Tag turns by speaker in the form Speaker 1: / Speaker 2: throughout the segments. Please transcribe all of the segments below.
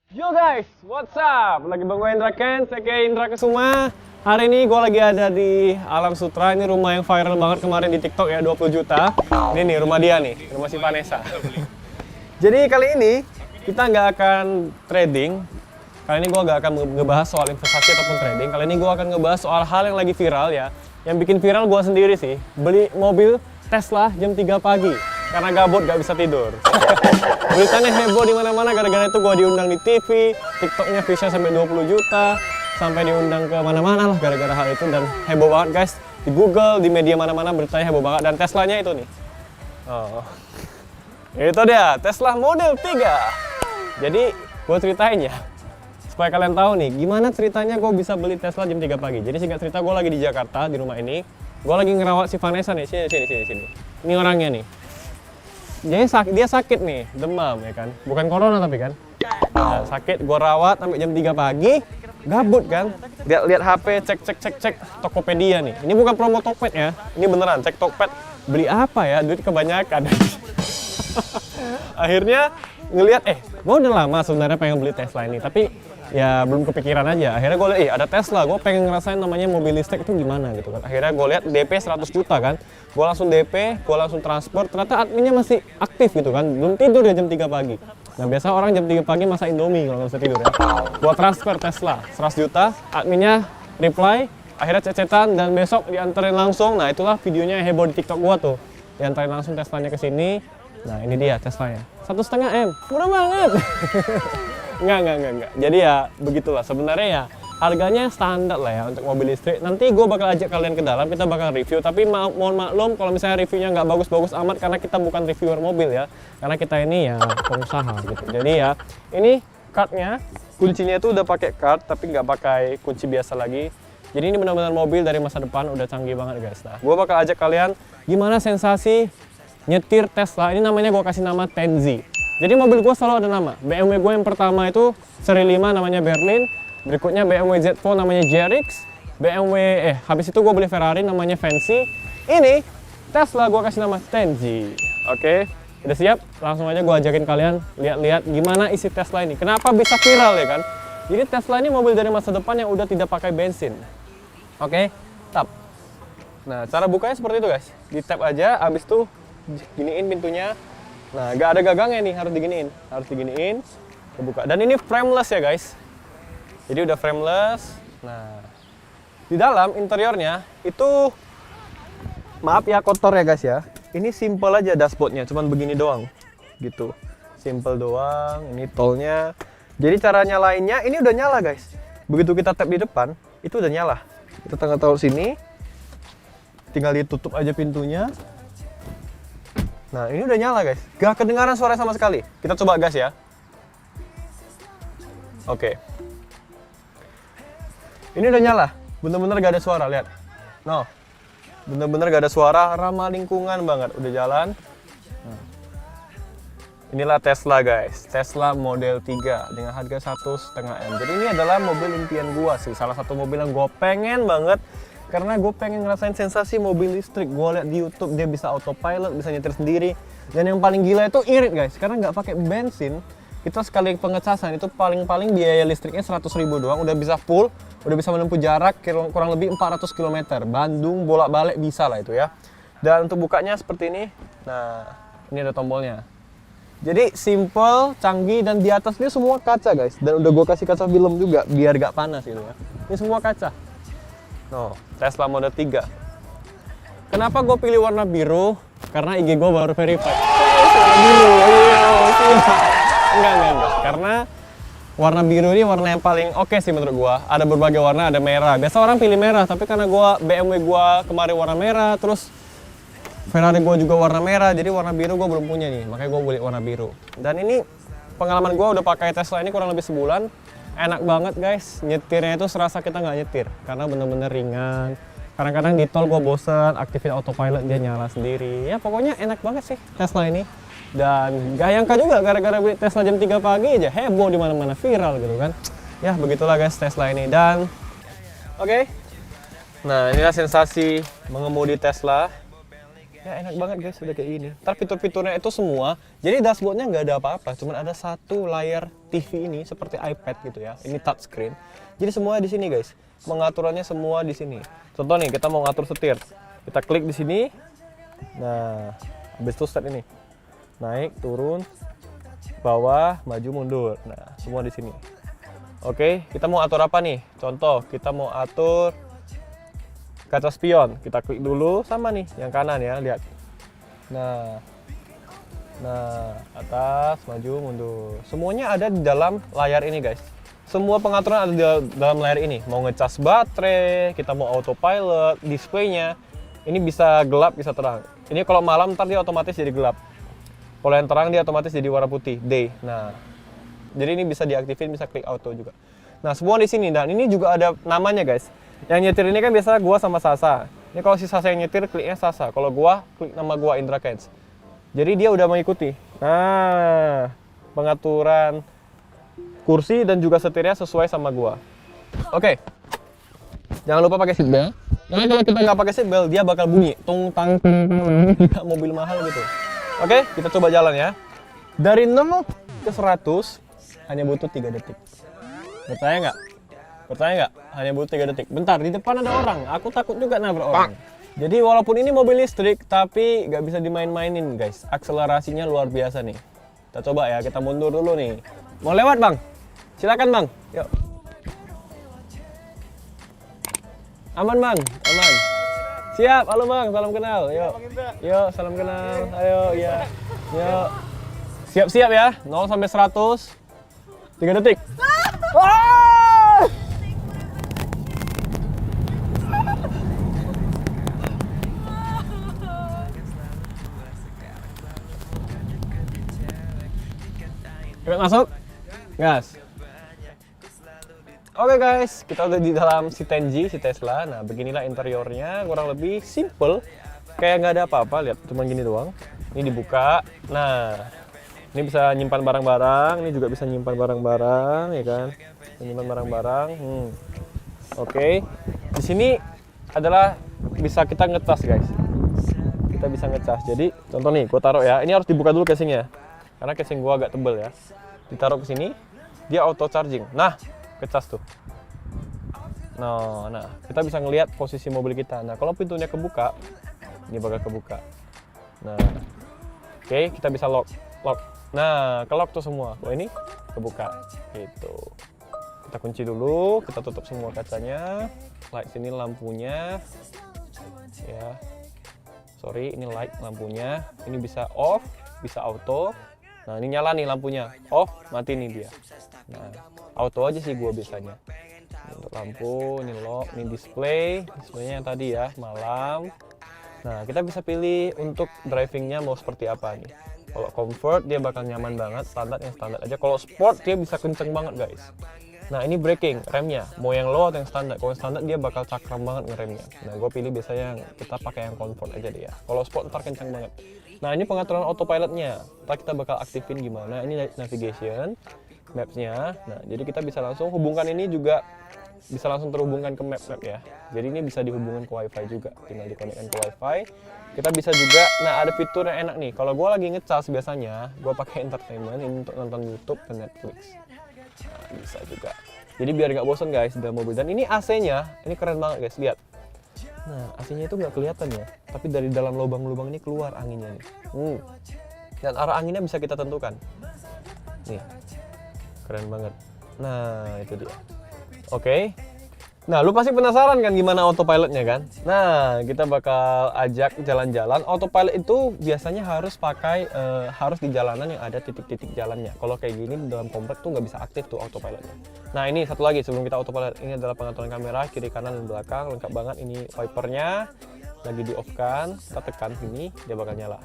Speaker 1: Yo guys, what's up? Lagi Bang gue Indra Ken, saya kayak Indra Kesuma. Hari ini gue lagi ada di Alam Sutra. Ini rumah yang viral banget kemarin di TikTok ya, 20 juta. Ini nih rumah dia nih, rumah si Vanessa. Jadi kali ini kita nggak akan trading. Kali ini gue nggak akan ngebahas soal investasi ataupun trading. Kali ini gue akan ngebahas soal hal yang lagi viral ya. Yang bikin viral gue sendiri sih, beli mobil Tesla jam 3 pagi. Karena gabut gak bisa tidur. Beritanya heboh di mana-mana gara-gara itu gue diundang di TV, TikToknya views-nya sampai 20 juta, sampai diundang ke mana-mana lah gara-gara hal itu dan heboh banget guys. Di Google, di media mana-mana beritanya heboh banget dan Teslanya itu nih. Oh. Itu dia, Tesla Model 3. Jadi gue ceritain ya, supaya kalian tahu nih gimana ceritanya gue bisa beli Tesla jam 3 pagi. Jadi singkat cerita gue lagi di Jakarta di rumah ini, gue lagi ngerawat si Vanessa nih, sini. Ini orangnya nih. Jadi dia sakit nih, demam ya kan, bukan corona tapi kan. Nah, sakit, gue rawat sampai jam 3 pagi, gabut kan. Lihat HP, cek Tokopedia nih. Ini bukan promo Tokped ya, ini beneran cek Tokped. Beli apa ya, duit kebanyakan. Akhirnya ngelihat, gue udah lama sebenarnya pengen beli Tesla ini, tapi ya belum kepikiran aja. Akhirnya gue lihat, ada Tesla, gue pengen ngerasain namanya mobil listrik itu gimana gitu kan. Akhirnya gue lihat DP 100 juta kan, gue langsung DP, gue langsung transport. Ternyata adminnya masih aktif gitu kan, belum tidur ya jam 3 pagi. Nah biasa orang jam 3 pagi masak Indomie kalau nggak bisa tidur ya. Gue transfer Tesla 100 juta, adminnya reply, akhirnya cecetan dan besok dianterin langsung. Nah itulah videonya yang heboh di TikTok gue tuh, dianterin langsung Teslanya ke sini. Nah ini dia Teslanya, 1,5 M, murah banget. Enggak. Jadi ya begitulah. Sebenarnya ya harganya standar lah ya untuk mobil listrik. Nanti gue bakal ajak kalian ke dalam, kita bakal review. Tapi mohon maklum kalau misalnya reviewnya nggak bagus-bagus amat karena kita bukan reviewer mobil ya. Karena kita ini ya pengusaha gitu. Jadi ya ini cardnya, kuncinya itu udah pakai card tapi nggak pakai kunci biasa lagi. Jadi ini benar-benar mobil dari masa depan, udah canggih banget guys. Nah, gue bakal ajak kalian gimana sensasi nyetir Tesla. Ini namanya gue kasih nama Tenzi. Jadi mobil gue selalu ada nama. BMW gue yang pertama itu seri 5 namanya Berlin. Berikutnya BMW Z4 namanya JRX. Habis itu gue beli Ferrari namanya Fancy. Ini Tesla gue kasih nama Tenzi. Oke, udah siap? Langsung aja gue ajakin kalian lihat-lihat gimana isi Tesla ini. Kenapa bisa viral ya kan? Jadi Tesla ini mobil dari masa depan yang udah tidak pakai bensin. Oke, tap. Nah, cara bukanya seperti itu guys. Di tap aja, habis itu giniin pintunya. Nah, gak ada gagangnya nih, harus diginiin, kebuka. Dan ini frameless ya guys. Jadi udah frameless. Nah, di dalam interiornya itu, maaf ya kotor ya guys ya. Ini simple aja dashboardnya, cuman begini doang, gitu. Simple doang. Ini tolnya. Jadi cara nyalainnya, ini udah nyala guys. Begitu kita tap di depan, itu udah nyala. Kita tinggal taruh sini, tinggal ditutup aja pintunya. Nah ini udah nyala guys, gak kedengaran suara sama sekali. Kita coba gas ya. Oke. Ini udah nyala, bener-bener gak ada suara, lihat. No, bener-bener gak ada suara, ramah lingkungan banget, udah jalan. Nah. Inilah Tesla guys, Tesla Model 3 dengan harga 1,5 M. Jadi ini adalah mobil impian gua sih, salah satu mobil yang gua pengen banget. Karena gue pengen ngerasain sensasi mobil listrik. Gue lihat di YouTube dia bisa autopilot, bisa nyetir sendiri. Dan yang paling gila itu irit guys, karena nggak pakai bensin. Kita sekali pengecasan itu paling biaya listriknya 100.000 doang. Udah bisa full, udah bisa menempuh jarak kurang lebih 400 km. Bandung bolak-balik bisa lah itu ya. Dan untuk bukanya seperti ini. Nah, ini ada tombolnya. Jadi simple, canggih, dan di atas ini semua kaca guys. Dan udah gue kasih kaca film juga biar gak panas gitu ya. Ini semua kaca. No, Tesla Model 3. Kenapa gue pilih warna biru? Karena IG gue baru verified. Warna biru. Enggak. Karena warna biru ini warna yang paling oke sih menurut gue. Ada berbagai warna, ada merah. Biasa orang pilih merah, tapi karena BMW gue kemarin warna merah, terus Ferrari gue juga warna merah, jadi warna biru gue belum punya nih. Makanya gue beli warna biru. Dan ini pengalaman gue udah pakai Tesla ini kurang lebih sebulan. Enak banget guys, nyetirnya itu serasa kita nggak nyetir karena bener-bener ringan. Kadang-kadang di tol gue bosen, aktifin autopilot dia nyala sendiri. Ya pokoknya enak banget sih Tesla ini. Dan gak nyangka juga gara-gara beli Tesla jam 3 pagi aja heboh di mana-mana, viral gitu kan. Ya begitulah guys Tesla ini. Dan oke. Nah inilah sensasi mengemudi Tesla. Ya enak banget guys, udah kayak gini. Ntar fitur-fiturnya itu semua, jadi dashboardnya nggak ada apa-apa, cuman ada satu layar TV ini seperti iPad gitu ya. Ini touchscreen. Jadi semua di sini guys. Pengaturannya semua di sini. Contoh nih, kita mau ngatur setir. Kita klik di sini. Nah, habis itu start ini. Naik, turun, bawah, maju, mundur. Nah, semua di sini. Oke, kita mau atur apa nih? Contoh, kita mau atur kaca spion, kita klik dulu sama nih yang kanan ya, lihat. Nah, atas, maju, mundur. Semuanya ada di dalam layar ini guys. Semua pengaturan ada di dalam layar ini. Mau ngecas baterai, kita mau autopilot, displaynya. Ini bisa gelap, bisa terang. Ini kalau malam ntar dia otomatis jadi gelap. Kalau yang terang dia otomatis jadi warna putih, day. Nah, jadi ini bisa diaktifin, bisa klik auto juga. Nah, semua di sini, dan ini juga ada namanya guys. Yang nyetir ini kan biasa gua sama Sasa. Ini kalau si Sasa yang nyetir, kliknya Sasa. Kalau gua, klik nama gua Indra Kens. Jadi dia udah mengikuti. Nah, pengaturan kursi dan juga setirnya sesuai sama gua. Oke. Jangan lupa pakai seatbelt. Karena kalau kita nggak pakai seatbelt, dia bakal bunyi tung tang kayak mobil mahal gitu. Oke, kita coba jalan ya. Dari 0 ke 100 hanya butuh 3 detik. Percaya nggak? Percaya nggak? Hanya butuh 3 detik. Bentar, di depan ada orang. Aku takut juga nabrak orang. Jadi walaupun ini mobil listrik, tapi nggak bisa dimain-mainin guys. Akselerasinya luar biasa nih. Kita coba ya, kita mundur dulu nih. Mau lewat bang? Silakan bang. Yuk. Aman bang, aman. Siap, halo bang, salam kenal. Yuk, yuk, salam kenal. Ayo, ya. Yuk. Siap-siap ya, 0 sampai 100. 3 detik. Cepet masuk, gas. Oke guys, kita udah di dalam si Tenji, si Tesla. Nah, beginilah interiornya, kurang lebih simple. Kayak nggak ada apa-apa, lihat, cuma gini doang. Ini dibuka. Nah, ini bisa nyimpan barang-barang, ini juga bisa nyimpan barang-barang, ya kan? Nyimpan barang-barang. Oke. Di sini adalah bisa kita ngecas guys. Kita bisa ngecas. Jadi, contoh nih, gue taruh ya. Ini harus dibuka dulu casingnya. Karena casing gua agak tebel ya. Ditaruh ke sini, dia auto charging. Nah, kecas tuh. Nah, kita bisa ngelihat posisi mobil kita. Nah, kalau pintunya kebuka, ini bakal kebuka. Nah, oke, kita bisa lock. Nah, ke-lock tuh semua. Oh, ini kebuka. Gitu. Kita kunci dulu, kita tutup semua kacanya. Light sini lampunya. Ya. Sorry, ini light lampunya. Ini bisa off, bisa auto. Nah, ini nyala nih lampunya, off, mati nih dia. Nah, auto aja sih gua biasanya. Ini untuk lampu, ini lock, ini displaynya yang tadi ya, malam. Nah, kita bisa pilih untuk drivingnya mau seperti apa nih. Kalau comfort dia bakal nyaman banget, standar yang standar aja. Kalau sport dia bisa kenceng banget guys. Nah, ini braking, remnya, mau yang low atau yang standar. Kalau yang standar dia bakal cakram banget ngeremnya. Nah, gue pilih biasanya yang kita pakai yang comfort aja deh ya. Kalau sport ntar kenceng banget. Nah, ini pengaturan autopilotnya. Ntar kita bakal aktifin gimana. Ini navigation, maps-nya. Nah, jadi kita bisa langsung hubungkan ini juga. Bisa langsung terhubungkan ke map ya. Jadi ini bisa dihubungkan ke wifi juga. Tinggal dikonekkan ke wifi. Kita bisa juga, nah ada fitur yang enak nih. Kalau gue lagi ngecas biasanya, gue pakai entertainment ini untuk nonton YouTube dan Netflix. Nah, bisa juga. Jadi biar nggak bosan guys dalam mobil. Dan ini AC-nya, ini keren banget guys, lihat. Nah, AC-nya itu nggak kelihatan ya, tapi dari dalam lubang-lubang ini keluar anginnya nih. Dan arah anginnya bisa kita tentukan. Nih, keren banget. Nah, itu dia. Oke. Nah, lu pasti penasaran kan gimana autopilotnya kan? Nah, kita bakal ajak jalan-jalan. Autopilot itu biasanya harus pakai, harus di jalanan yang ada titik-titik jalannya. Kalau kayak gini dalam komplek tuh nggak bisa aktif tuh autopilotnya. Nah, ini satu lagi sebelum kita autopilot, ini adalah pengaturan kamera kiri, kanan, dan belakang. Lengkap banget, ini wipernya lagi di off kan. Kita tekan sini, dia bakal nyala.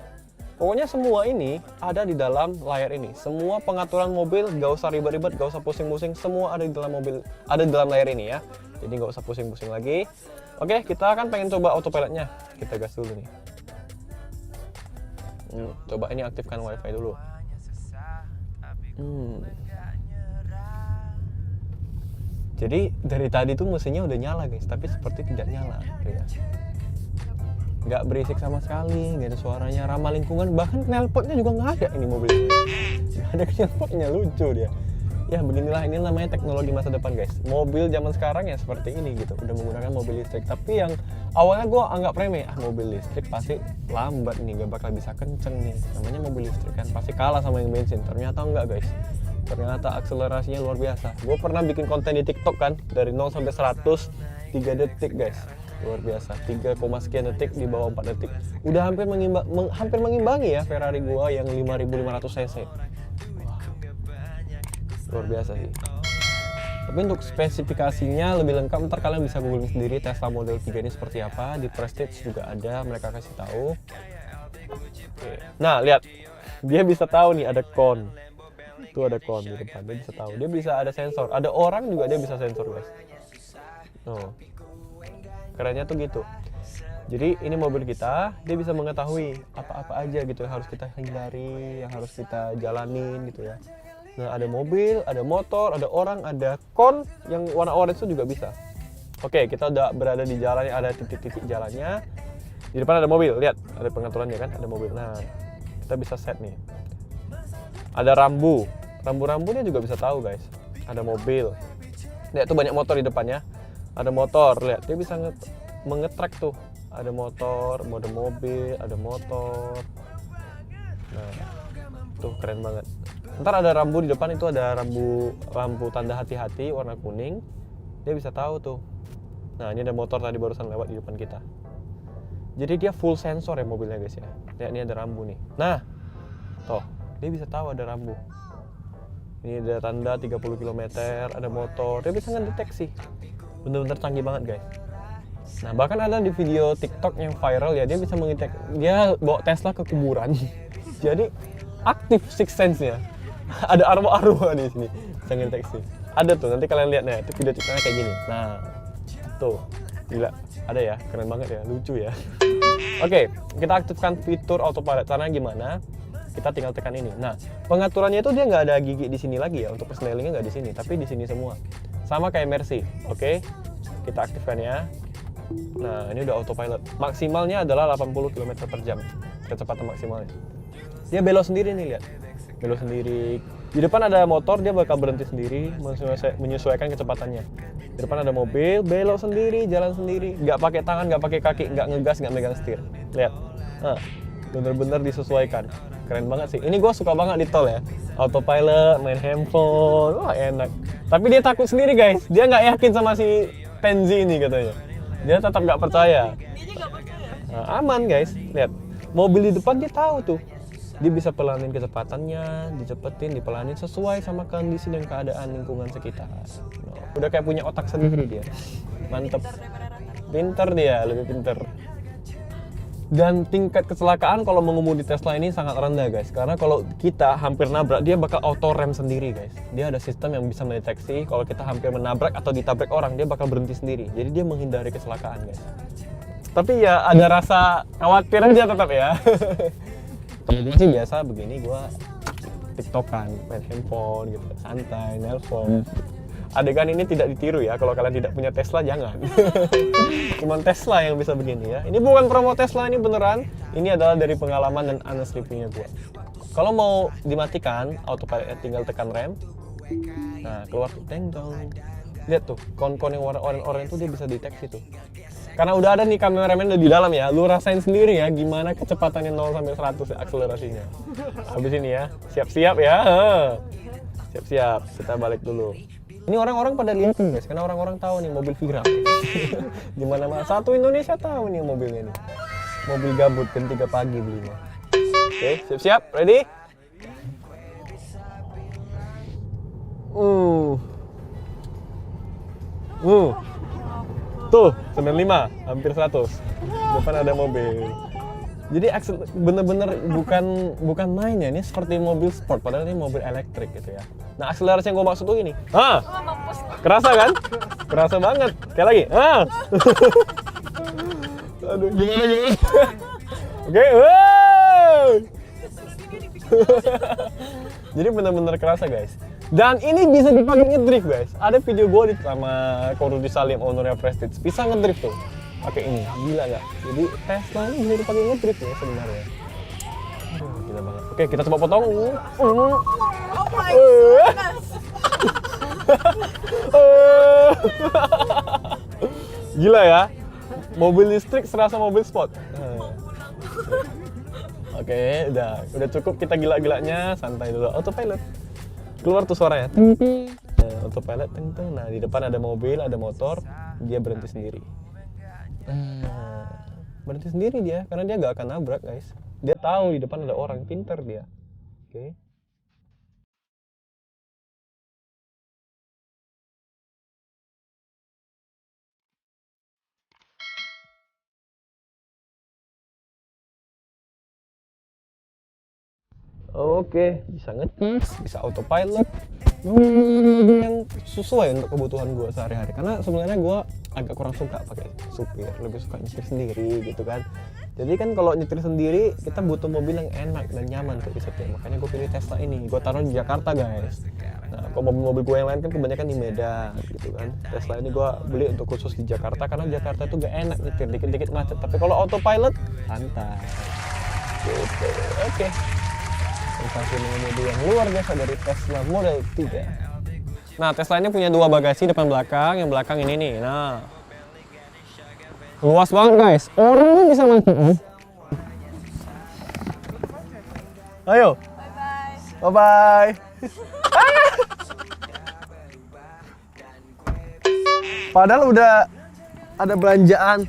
Speaker 1: Pokoknya semua ini ada di dalam layar ini. Semua pengaturan mobil gak usah ribet-ribet, gak usah pusing-pusing. Semua ada di dalam mobil, ada di dalam layar ini ya. Jadi nggak usah pusing-pusing lagi. Oke, kita kan pengen coba autopilotnya. Kita gas dulu nih. Coba ini aktifkan wifi dulu. Jadi dari tadi tuh mesinnya udah nyala guys, tapi seperti tidak nyala. Ya. nggak berisik sama sekali, nggak ada suaranya, ramah lingkungan, bahkan knalpotnya juga nggak ada ini mobil ini. Nggak ada knalpotnya, lucu dia. Ya beginilah, ini namanya teknologi masa depan guys. Mobil zaman sekarang ya seperti ini gitu, udah menggunakan mobil listrik. Tapi yang awalnya gue anggap remeh, mobil listrik pasti lambat nih, gak bakal bisa kenceng nih. Namanya mobil listrik kan pasti kalah sama yang bensin. Ternyata enggak guys, ternyata akselerasinya luar biasa. Gue pernah bikin konten di TikTok kan, dari 0 sampai 100 3 detik guys, luar biasa. 3, sekian detik di bawah 4 detik. Udah hampir mengimbangi ya Ferrari gue yang 5500 cc. Luar biasa sih. Tapi untuk spesifikasinya lebih lengkap ntar kalian bisa googling sendiri Tesla Model 3 ini seperti apa. Di Prestige juga ada, mereka kasih tahu. Nah lihat, dia bisa tahu nih ada kon. Itu ada kon di depan, dia bisa tahu. Dia bisa ada sensor, ada orang juga dia bisa sensor guys. Oh, kerennya tuh gitu. Jadi ini mobil kita, dia bisa mengetahui apa-apa aja gitu yang harus kita hindari, yang harus kita jalanin gitu ya. Nah ada mobil, ada motor, ada orang, ada kon yang warna orange itu juga bisa. Oke, kita udah berada di jalan yang ada titik-titik jalannya. Di depan ada mobil, lihat ada pengaturannya kan, ada mobil. Nah kita bisa set nih. Ada rambu-rambunya juga bisa tahu guys. Ada mobil, lihat tuh banyak motor di depannya. Ada motor, lihat dia bisa mengetrack tuh. Ada motor, mode mobil, ada motor. Nah tuh keren banget. Ntar ada rambu di depan, itu ada lampu tanda hati-hati warna kuning. Dia bisa tahu tuh. Nah ini ada motor tadi barusan lewat di depan kita. Jadi dia full sensor ya mobilnya guys ya. Lihat ini ada rambu nih. Nah toh dia bisa tahu ada rambu. Ini ada tanda 30 km, ada motor. Dia bisa ngedeteksi. Bener-bener canggih banget guys. Nah bahkan ada di video TikTok yang viral ya, dia bisa mengetek, dia bawa Tesla ke kuburan. Jadi aktif six sense-nya. Ada arwah-arwah di sini, bisa ngedeteksi. Ada tuh, nanti kalian lihat, nah itu video TikToknya kayak gini. Nah, tuh, gila, ada ya, keren banget ya, lucu ya. Oke, kita aktifkan fitur autopilot. Caranya gimana? Kita tinggal tekan ini. Nah, pengaturannya itu dia nggak ada gigi di sini lagi ya, untuk persnelingnya nggak di sini, tapi di sini semua. Sama kayak Mercy. Oke, kita aktifkan ya. Nah, ini udah autopilot. Maksimalnya adalah 80 km per jam, kecepatan maksimalnya. Dia belok sendiri nih, lihat. Belok sendiri. Di depan ada motor, dia bakal berhenti sendiri, menyesuaikan kecepatannya. Di depan ada mobil, belok sendiri, jalan sendiri, nggak pakai tangan, nggak pakai kaki, nggak ngegas, nggak megang setir. Lihat, nah, bener-bener disesuaikan. Keren banget sih. Ini gue suka banget di tol ya. Autopilot, main handphone, wah enak. Tapi dia takut sendiri guys. Dia nggak yakin sama si Tenzi ini katanya. Dia tetap nggak percaya. Nah, aman guys. Lihat, mobil di depan dia tahu tuh. Dia bisa pelanin kecepatannya, dicepetin, dipelanin sesuai sama kondisi dan keadaan lingkungan sekitar. Udah kayak punya otak sendiri dia. Mantep. Pinter dia, lebih pinter. Dan tingkat kecelakaan kalau mengemudi Tesla ini sangat rendah guys. Karena kalau kita hampir nabrak, dia bakal auto rem sendiri guys. Dia ada sistem yang bisa mendeteksi kalau kita hampir menabrak atau ditabrak orang, dia bakal berhenti sendiri. Jadi dia menghindari kecelakaan guys. Tapi ya ada rasa khawatir aja tetap ya. Kalau gue sih biasa begini, gue tiktokan, main handphone gitu, santai, nelpon. Adegan ini tidak ditiru ya, kalau kalian tidak punya Tesla jangan. Cuman Tesla yang bisa begini ya. Ini bukan promo Tesla, ini beneran. Ini adalah dari pengalaman dan honest review-nya gue. Kalau mau dimatikan, autopilot tinggal tekan rem. Nah, keluar tuh, deng dong. Lihat tuh, kon-kon yang warna oranye-oranye itu dia bisa deteksi tuh. Karena udah ada nih kameramen di dalam ya, lu rasain sendiri ya gimana kecepatannya 0 sampai 100 ya, akselerasinya. Habis ini ya, siap-siap ya. Siap-siap, kita balik dulu. Ini orang-orang pada liatin guys, karena orang-orang tahu nih mobil viral. Di mana-mana, satu Indonesia tahu nih mobilnya nih. Mobil gabut jam 3 pagi belinya. Oke, siap-siap, ready? Tuh, 95, hampir 100. Depan ada mobil. Jadi bener-bener bukan main ya, ini seperti mobil sport, padahal ini mobil elektrik gitu ya. Nah, akselerasi yang gue maksud tuh ini. Kerasa kan? Kerasa banget. Kayak lagi. Aduh, gimana? Oke, Jadi bener-bener kerasa guys. Dan ini bisa dipakai ngedrift guys. Ada video gue sama Korudi Salim, ownernya Prestige, bisa ngedrift tuh. pakai ini, gila gak? Jadi Tesla ini bisa dipakai ngedrift ya sebenarnya. Aduh, gila banget. Oke, kita coba potong.
Speaker 2: Oh my goodness.
Speaker 1: Gila ya, mobil listrik serasa mobil sport. Oke, udah cukup kita gila-gilanya, santai dulu. Autopilot, keluar tuh suaranya. Autopilot, nah di depan ada mobil, ada motor, dia berhenti sendiri. Berhenti sendiri dia, karena dia gak akan nabrak guys. Dia tahu di depan ada orang, pinter dia. Oke. Oke, bisa ngecas, bisa autopilot, yang sesuai untuk kebutuhan gue sehari-hari. Karena sebenarnya gue agak kurang suka pakai supir, lebih suka nyetir sendiri gitu kan. Jadi kan kalau nyetir sendiri kita butuh mobil yang enak dan nyaman untuk disetir. Makanya gue pilih Tesla ini. Gue taruh di Jakarta guys. Nah, kalau mobil-mobil gue yang lain kan kebanyakan di Medan gitu kan. Tesla ini gue beli untuk khusus di Jakarta karena Jakarta itu gak enak nyetir, dikit-dikit macet. Tapi kalau autopilot santai. Gitu. Oke. Sensasi mengemudi yang luar biasa dari Tesla Model 3. Nah, Tesla ini punya dua bagasi depan belakang. Yang belakang ini nih. Nah, luas banget guys. Orang bisa masuk. Ayo. Bye bye. Padahal udah ada belanjaan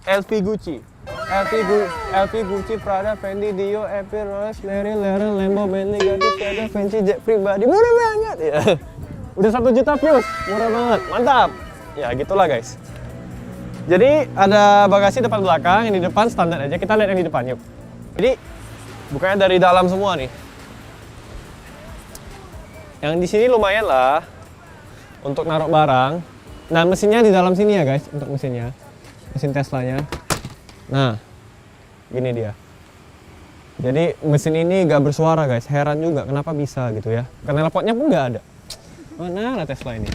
Speaker 1: LV Gucci. LV Gucci, Prada, Fendi, Dio, Epi, Rolex, Larry, Laren, Lambo, Bentley, Gadis, Prada, Fancy, jet pribadi, murah banget ya. Udah 1 juta views, murah banget, mantap. Ya gitulah guys. Jadi ada bagasi depan belakang, yang di depan standar aja. Kita lihat yang di depan yuk. Jadi bukannya dari dalam semua nih. Yang di sini lumayan lah untuk naruh barang. Nah mesinnya di dalam sini ya guys, untuk mesinnya, mesin Teslanya. Nah, gini dia. Jadi mesin ini gak bersuara guys, heran juga kenapa bisa gitu ya. Karena knalpotnya pun gak ada. Mana Tesla ini?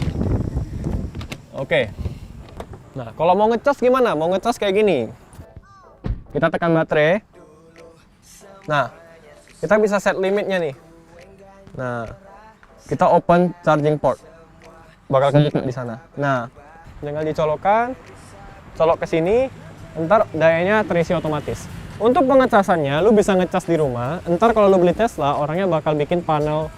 Speaker 1: Oke. Nah, kalau mau ngecas gimana? Mau ngecas kayak gini. Kita tekan baterai. Nah, kita bisa set limitnya nih. Nah, kita open charging port. Bakal kebuka di sana. Nah, tinggal dicolokkan, colok ke sini. Ntar dayanya terisi otomatis. Untuk pengecasannya, lu bisa ngecas di rumah. Ntar kalau lu beli Tesla, orangnya bakal bikin panel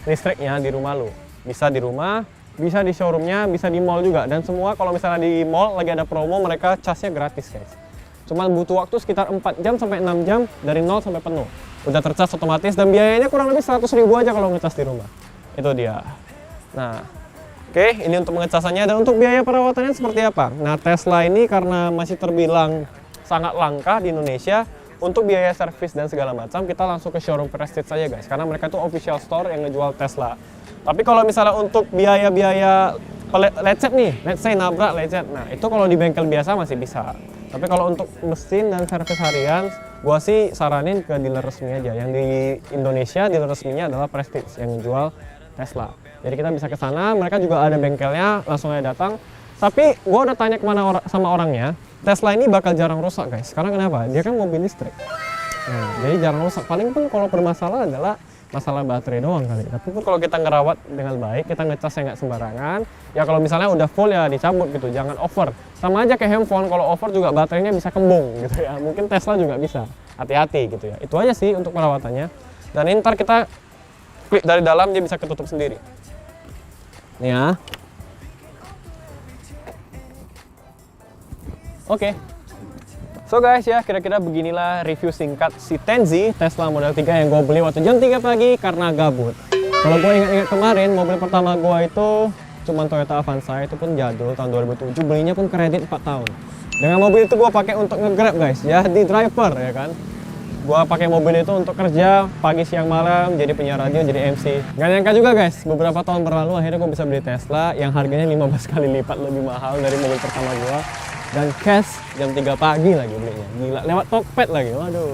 Speaker 1: listriknya di rumah lu. Bisa di rumah, bisa di showroomnya, bisa di mall juga. Dan semua kalau misalnya di mall lagi ada promo, mereka casnya gratis guys. Cuman butuh waktu sekitar 4 jam sampai 6 jam dari 0 sampai penuh. Udah tercas otomatis dan biayanya kurang lebih 100.000 aja kalau ngecas di rumah. Itu dia. Nah, oke, ini untuk pengecasannya. Dan untuk biaya perawatannya seperti apa? Nah, Tesla ini karena masih terbilang sangat langka di Indonesia, untuk biaya servis dan segala macam kita langsung ke showroom Prestige saja guys, karena mereka tuh official store yang ngejual Tesla. Tapi kalau misalnya untuk biaya-biaya lecet nih, let's say nabrak lecet, nah itu kalau di bengkel biasa masih bisa. Tapi kalau untuk mesin dan servis harian, gua sih saranin ke dealer resmi aja. Yang di Indonesia dealer resminya adalah Prestige yang ngejual Tesla. Jadi kita bisa ke sana, mereka juga ada bengkelnya, langsung aja datang. Tapi gue udah tanya kemana sama orangnya, Tesla ini bakal jarang rusak guys. Karena kenapa? Dia kan mobil listrik. Nah, jadi jarang rusak. Paling pun kalau bermasalah adalah masalah baterai doang kali. Tapi pun kalau kita ngerawat dengan baik, kita ngecasnya nggak sembarangan. Ya kalau misalnya udah full ya dicabut gitu, jangan over. Sama aja kayak handphone, kalau over juga baterainya bisa kembung gitu ya. Mungkin Tesla juga bisa. Hati-hati gitu ya. Itu aja sih untuk perawatannya. Dan ini ntar kita klik dari dalam, dia bisa ketutup sendiri. Nih ya. Oke. So guys ya, kira-kira beginilah review singkat si Tenzi Tesla Model 3 yang gue beli waktu jam 3 pagi karena gabut. Kalau gue ingat-ingat kemarin, mobil pertama gue itu cuma Toyota Avanza, itu pun jadul tahun 2007, belinya pun kredit 4 tahun. Dengan mobil itu gue pakai untuk nge-grab guys, ya di driver ya kan. Gue pakai mobil itu untuk kerja pagi siang malam, jadi penyiar radio, jadi MC. Gak nyangka juga guys, beberapa tahun berlalu akhirnya gue bisa beli Tesla yang harganya 15 kali lipat lebih mahal dari mobil pertama gue. Dan cash jam 3 pagi lagi belinya, gila, lewat Tokped lagi, waduh,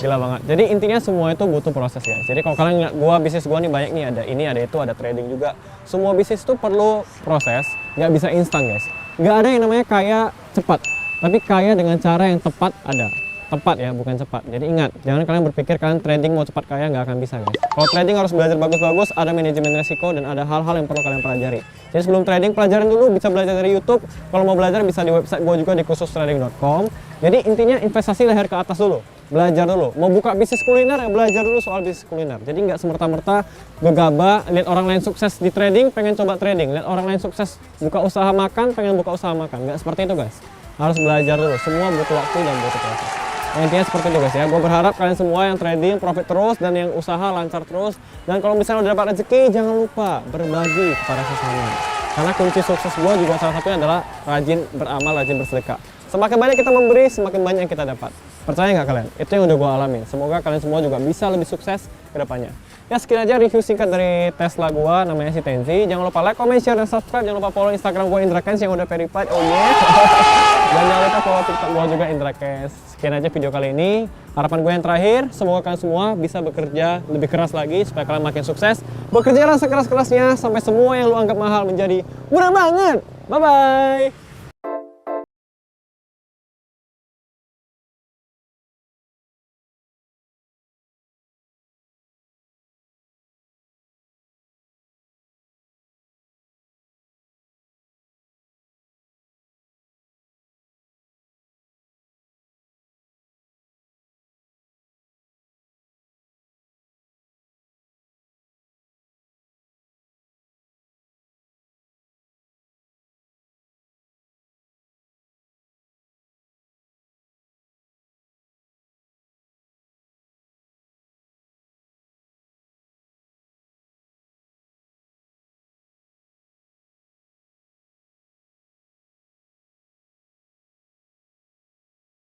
Speaker 1: gila banget. Jadi intinya semua itu butuh proses guys. Jadi kalau kalian nggak, bisnis gua nih banyak nih, ada ini, ada itu, ada trading juga. Semua bisnis itu perlu proses, nggak bisa instan guys. Nggak ada yang namanya kaya cepat. Tapi kaya dengan cara yang tepat ada. Tepat ya, bukan cepat. Jadi ingat, jangan kalian berpikir kalian trading mau cepat kaya, nggak akan bisa guys. Kalau trading harus belajar bagus-bagus, ada manajemen resiko dan ada hal-hal yang perlu kalian pelajari. Jadi sebelum trading, pelajarin dulu, bisa belajar dari YouTube. Kalau mau belajar bisa di website gue juga di khusus-trading.com. Jadi intinya investasi leher ke atas dulu. Belajar dulu. Mau buka bisnis kuliner ya belajar dulu soal bisnis kuliner. Jadi nggak semerta-merta gegabah lihat orang lain sukses di trading, pengen coba trading. Lihat orang lain sukses buka usaha makan, pengen buka usaha makan. Nggak seperti itu guys. Harus belajar dulu. Semua butuh waktu dan butuh proses. Nah, intinya seperti itu guys ya. Gue berharap kalian semua yang trading profit terus dan yang usaha lancar terus. Dan kalau misalnya udah dapat rezeki, jangan lupa berbagi kepada sesama. Karena kunci sukses gue juga salah satunya adalah rajin beramal, rajin bersedekah. Semakin banyak kita memberi, semakin banyak yang kita dapat. Percaya nggak kalian? Itu yang udah gue alamin. Semoga kalian semua juga bisa lebih sukses ke depannya. Ya sekian aja review singkat dari Tesla gue, namanya si Tenzi. Jangan lupa like, comment, share, dan subscribe. Jangan lupa follow Instagram gue Indrakens yang udah verified. Oh yeah. Dan jangan lupa follow TikTok gue juga Indrakens. Sekian aja video kali ini. Harapan gue yang terakhir, semoga kalian semua bisa bekerja lebih keras lagi supaya kalian makin sukses. Bekerjalah sekeras-kerasnya sampai semua yang lu anggap mahal menjadi murah banget. Bye-bye.